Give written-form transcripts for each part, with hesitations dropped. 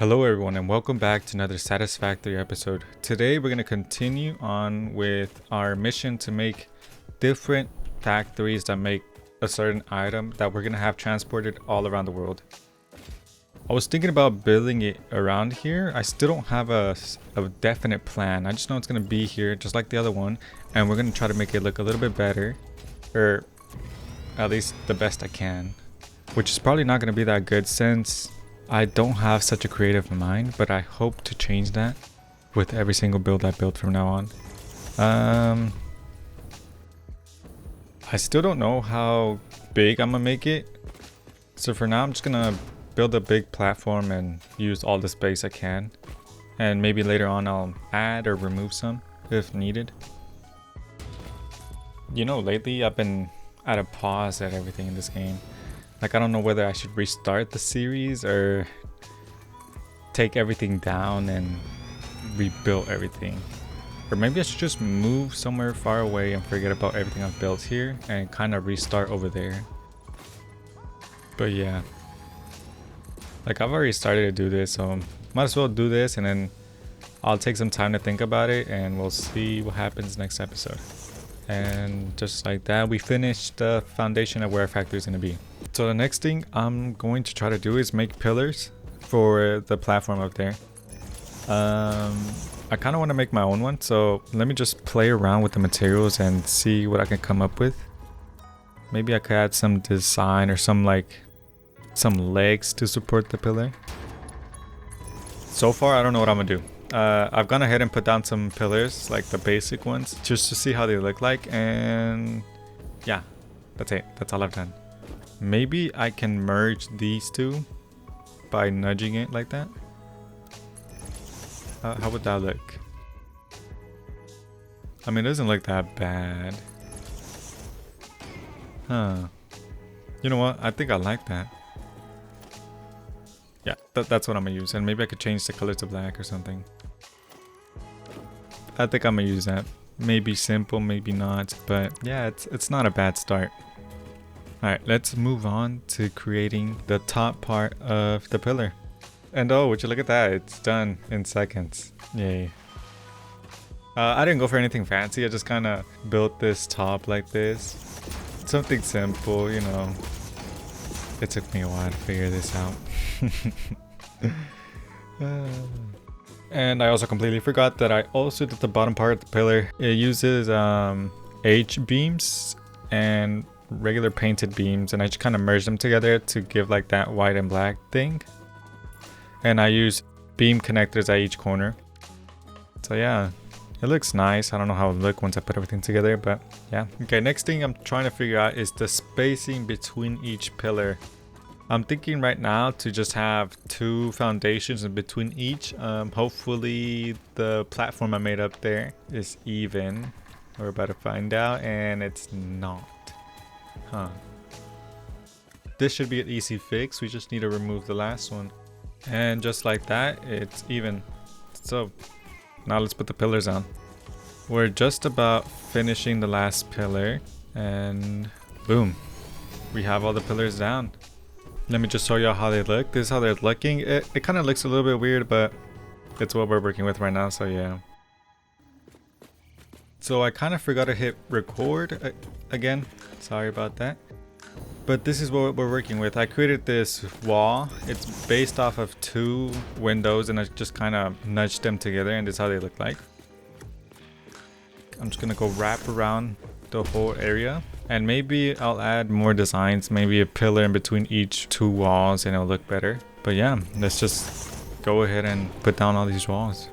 Hello everyone and welcome back to another Satisfactory episode. Today we're going to continue on with our mission to make different factories that make a certain item that we're going to have transported all around the world. I was thinking about building it around here. I still don't have a definite plan. I just know it's going to be here just like the other one, and we're going to try to make it look a little bit better, or at least the best I can, which is probably not going to be that good since I don't have such a creative mind, but I hope to change that with every single build I build from now on. I still don't know how big I'm gonna make it. So for now, I'm just gonna build a big platform and use all the space I can. And maybe later on I'll add or remove some if needed. You know, lately I've been at a pause at everything in this game. Like, I don't know whether I should restart the series or take everything down and rebuild everything. Or maybe I should just move somewhere far away and forget about everything I've built here and kind of restart over there. But yeah. Like, I've already started to do this, so might as well do this and then I'll take some time to think about it and we'll see what happens next episode. And just like that, we finished the foundation of where our factory is going to be. So the next thing I'm going to try to do is make pillars for the platform up there. I kind of want to make my own one, so let me just play around with the materials and see what I can come up with. Maybe I could add some design or some legs to support the pillar. So far, I don't know what I'm gonna do. I've gone ahead and put down some pillars, like the basic ones, just to see how they look like, and yeah, that's it. That's all I've done. Maybe I can merge these two by nudging it like that. How would that look? I mean, it doesn't look that bad. Huh. You know what? I think I like that. Yeah, that's what I'm gonna use. And maybe I could change the color to black or something. I think I'm gonna use that. Maybe simple, maybe not. But yeah, it's not a bad start. Alright, let's move on to creating the top part of the pillar. And oh, would you look at that? It's done in seconds. Yay. I didn't go for anything fancy. I just kind of built this top like this. Something simple, you know. It took me a while to figure this out. And I also completely forgot that I also did the bottom part of the pillar. It uses H-beams and regular painted beams, and I just kind of merged them together to give like that white and black thing. And I use beam connectors at each corner. So yeah, it looks nice. I don't know how it will look once I put everything together, but yeah. Okay, next thing I'm trying to figure out is the spacing between each pillar. I'm thinking right now to just have two foundations in between each. Hopefully the platform I made up there is even. We're about to find out, and it's not. Huh. This should be an easy fix. We just need to remove the last one. And just like that, it's even. So now let's put the pillars on. We're just about finishing the last pillar, and boom, we have all the pillars down. Let me just show you how they look. This is how they're looking. It kind of looks a little bit weird, but it's what we're working with right now, so yeah. So I kind of forgot to hit record again. Sorry about that. But this is what we're working with. I created this wall. It's based off of two windows, and I just kind of nudged them together, and this is how they look like. I'm just gonna go wrap around the whole area, and maybe I'll add more designs, maybe a pillar in between each two walls, and it'll look better. But yeah, let's just go ahead and put down all these walls.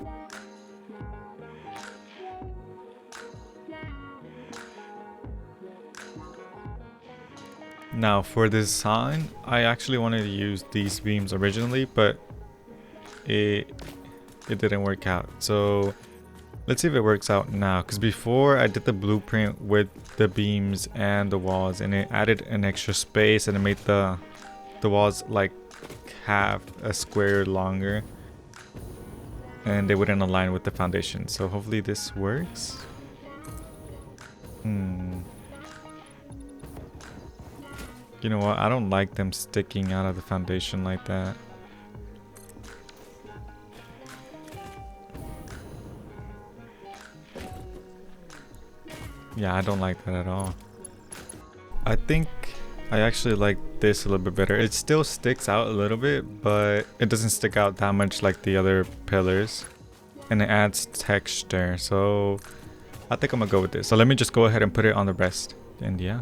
Now for design, I actually wanted to use these beams originally, but it didn't work out. So let's see if it works out now, because before I did the blueprint with the beams and the walls, and it added an extra space and it made the walls like half a square longer, and they wouldn't align with the foundation. So hopefully this works. You know what? I don't like them sticking out of the foundation like that. Yeah, I don't like that at all. I think I actually like this a little bit better. It still sticks out a little bit, but it doesn't stick out that much like the other pillars. And it adds texture. So I think I'm gonna go with this. So let me just go ahead and put it on the rest. And yeah.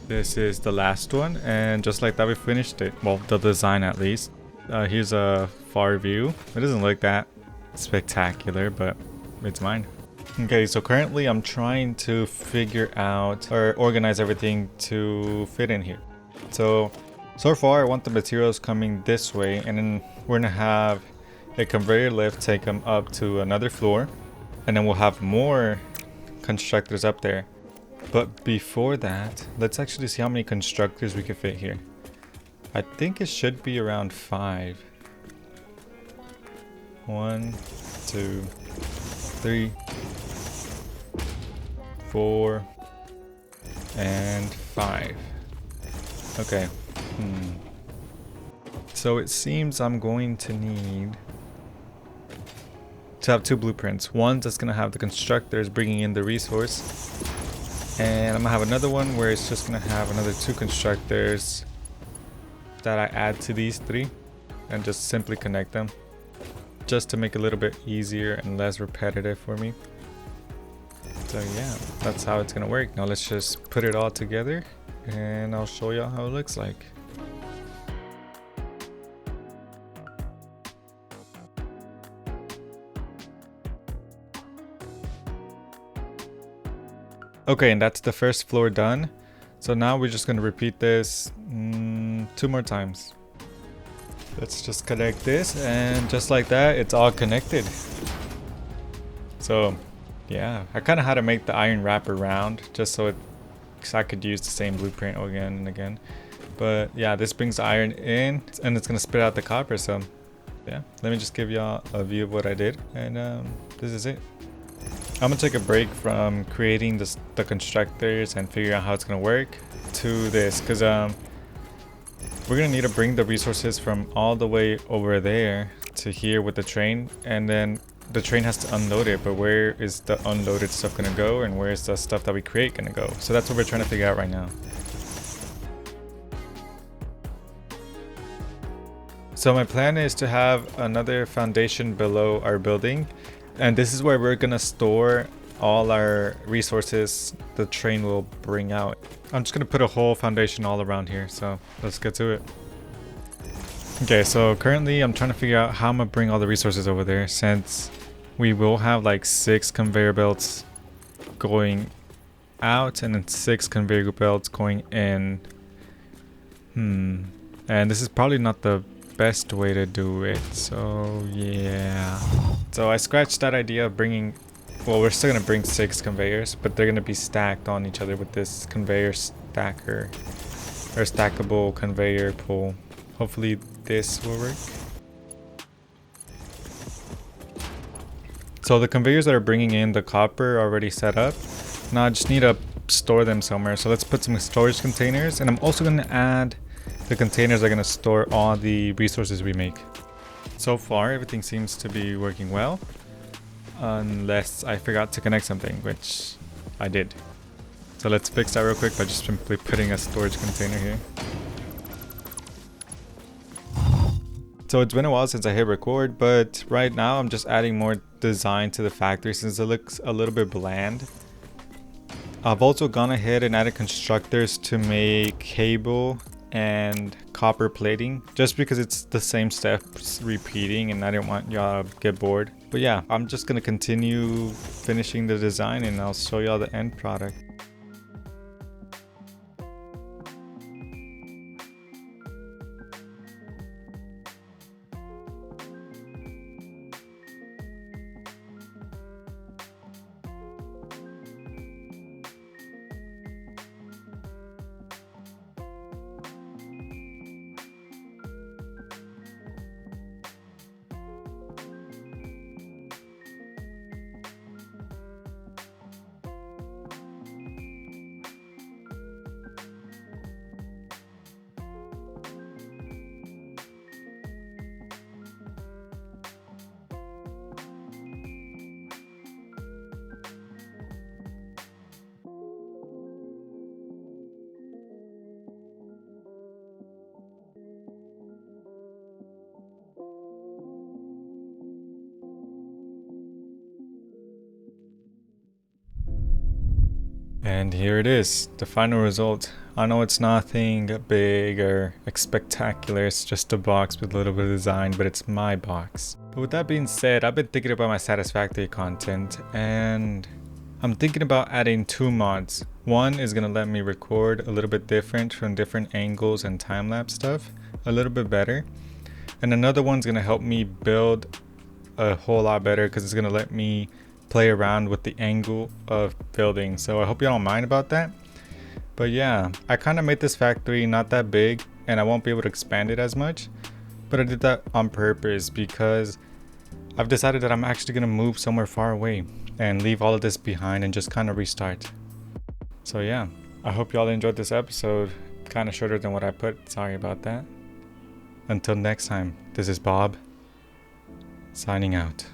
This is the last one, and just like that we finished it. Well, the design at least. Here's a far view. It doesn't look that spectacular, but it's mine. Okay, so currently I'm trying to figure out or organize everything to fit in here. So far I want the materials coming this way, and then we're gonna have a conveyor lift take them up to another floor, and then we'll have more constructors up there. But before that, let's actually see how many constructors we can fit here. I think it should be around 5. 1, 2, 3, 4, and 5. Okay. So it seems I'm going to need to have 2 blueprints. One that's going to have the constructors bringing in the resource. And I'm going to have another one where it's just going to have another 2 constructors that I add to these 3 and just simply connect them, just to make it a little bit easier and less repetitive for me. So yeah, that's how it's going to work. Now let's just put it all together and I'll show you how it looks like. Okay, and that's the first floor done. So now we're just going to repeat this 2 more times. Let's just connect this, and just like that, it's all connected. So yeah, I kind of had to make the iron wrap around just so I could use the same blueprint again and again. But yeah, this brings the iron in and it's going to spit out the copper. So yeah, let me just give y'all a view of what I did, and this is it. I'm gonna take a break from creating the constructors and figure out how it's gonna work to this, because we're gonna need to bring the resources from all the way over there to here with the train, and then the train has to unload it. But where is the unloaded stuff gonna go, and where is the stuff that we create gonna go? So that's what we're trying to figure out right now. So my plan is to have another foundation below our building, and this is where we're gonna store all our resources the train will bring out. I'm just gonna put a whole foundation all around here, so let's get to it. Okay, so currently I'm trying to figure out how I'm gonna bring all the resources over there, since we will have like 6 conveyor belts going out and then 6 conveyor belts going in. And this is probably not the best way to do it, so yeah. So I scratched that idea of bringing, well, we're still gonna bring 6 conveyors, but they're gonna be stacked on each other with this conveyor stacker or stackable conveyor pull. Hopefully this will work. So the conveyors that are bringing in the copper are already set up. Now I just need to store them somewhere. So let's put some storage containers, and I'm also gonna add the containers that are gonna store all the resources we make. So far, everything seems to be working well, unless I forgot to connect something, which I did. So let's fix that real quick by just simply putting a storage container here. So it's been a while since I hit record, but right now I'm just adding more design to the factory since it looks a little bit bland. I've also gone ahead and added constructors to make cable and copper plating, just because it's the same steps repeating and I didn't want y'all to get bored. But yeah, I'm just gonna continue finishing the design and I'll show y'all the end product. And here it is, the final result. I know it's nothing big or spectacular, it's just a box with a little bit of design, but it's my box. But with that being said, I've been thinking about my Satisfactory content, and I'm thinking about adding 2 mods. One is going to let me record a little bit different from different angles and time-lapse stuff, a little bit better. And another one's going to help me build a whole lot better because it's going to let me play around with the angle of building. So I hope you don't mind about that. But yeah, I kind of made this factory not that big and I won't be able to expand it as much. But I did that on purpose because I've decided that I'm actually going to move somewhere far away and leave all of this behind and just kind of restart. So yeah, I hope y'all enjoyed this episode. Kind of shorter than what I put. Sorry about that. Until next time, this is Bob, signing out.